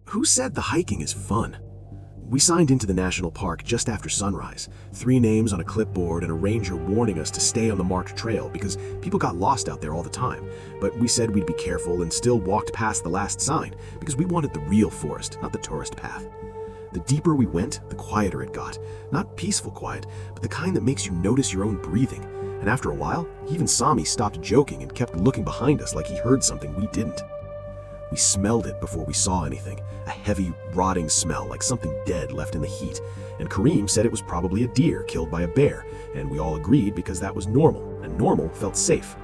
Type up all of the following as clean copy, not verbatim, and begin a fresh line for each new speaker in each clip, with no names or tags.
Who said the hiking is fun? We signed into the national park just after sunrise, 3 names on a clipboard and a ranger warning us to stay on the marked trail because people got lost out there all the time. But we said we'd be careful and still walked past the last sign because we wanted the real forest, not the tourist path. The deeper we went, the quieter it got. Not peaceful quiet, but the kind that makes you notice your own breathing. And after a while, even Sami stopped joking and kept looking behind us like he heard something we didn't. We smelled it before we saw anything, a heavy, rotting smell like something dead left in the heat, and Kareem said it was probably a deer killed by a bear, and we all agreed because that was normal, and normal felt safe.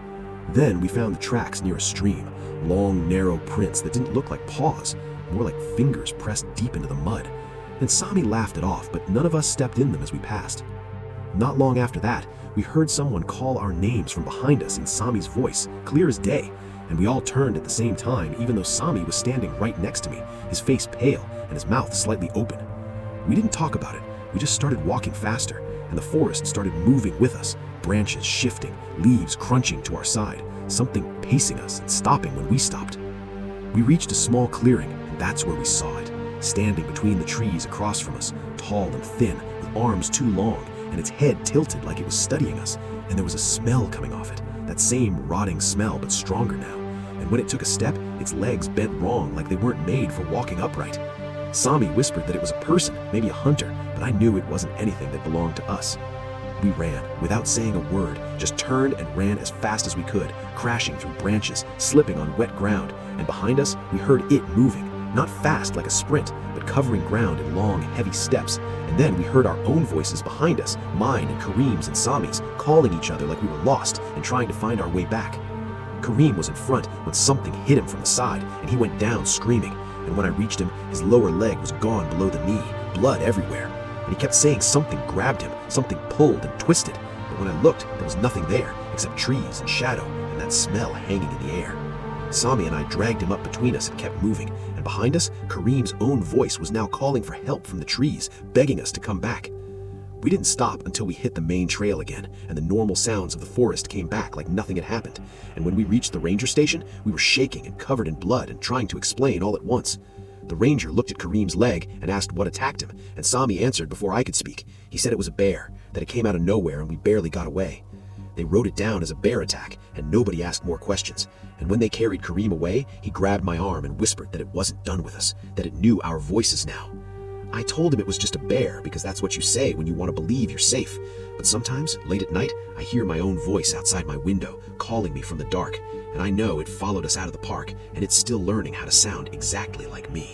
Then we found the tracks near a stream, long, narrow prints that didn't look like paws, more like fingers pressed deep into the mud, and Sami laughed it off, but none of us stepped in them as we passed. Not long after that, we heard someone call our names from behind us in Sami's voice, clear as day, and we all turned at the same time even though Sami was standing right next to me, his face pale and his mouth slightly open. We didn't talk about it, we just started walking faster, and the forest started moving with us, branches shifting, leaves crunching to our side, something pacing us and stopping when we stopped. We reached a small clearing, and that's where we saw it, standing between the trees across from us, tall and thin, with arms too long, and its head tilted like it was studying us, and there was a smell coming off it, that same rotting smell but stronger now, and when it took a step, its legs bent wrong like they weren't made for walking upright. Sami whispered that it was a person, maybe a hunter, but I knew it wasn't anything that belonged to us. We ran, without saying a word, just turned and ran as fast as we could, crashing through branches, slipping on wet ground, and behind us, we heard it moving, not fast like a sprint, but covering ground in long, heavy steps, and then we heard our own voices behind us, mine and Kareem's and Sami's, calling each other like we were lost and trying to find our way back. Kareem was in front when something hit him from the side, and he went down screaming, and when I reached him, his lower leg was gone below the knee, blood everywhere, and he kept saying something grabbed him, something pulled and twisted, but when I looked, there was nothing there except trees and shadow and that smell hanging in the air. Sami and I dragged him up between us and kept moving, and behind us, Kareem's own voice was now calling for help from the trees, begging us to come back. We didn't stop until we hit the main trail again, and the normal sounds of the forest came back like nothing had happened, and when we reached the ranger station, we were shaking and covered in blood and trying to explain all at once. The ranger looked at Kareem's leg and asked what attacked him, and Sami answered before I could speak. He said it was a bear, that it came out of nowhere and we barely got away. They wrote it down as a bear attack, and nobody asked more questions. And when they carried Kareem away, he grabbed my arm and whispered that it wasn't done with us, that it knew our voices now. I told him it was just a bear because that's what you say when you want to believe you're safe. But sometimes, late at night, I hear my own voice outside my window, calling me from the dark, and I know it followed us out of the park, and it's still learning how to sound exactly like me.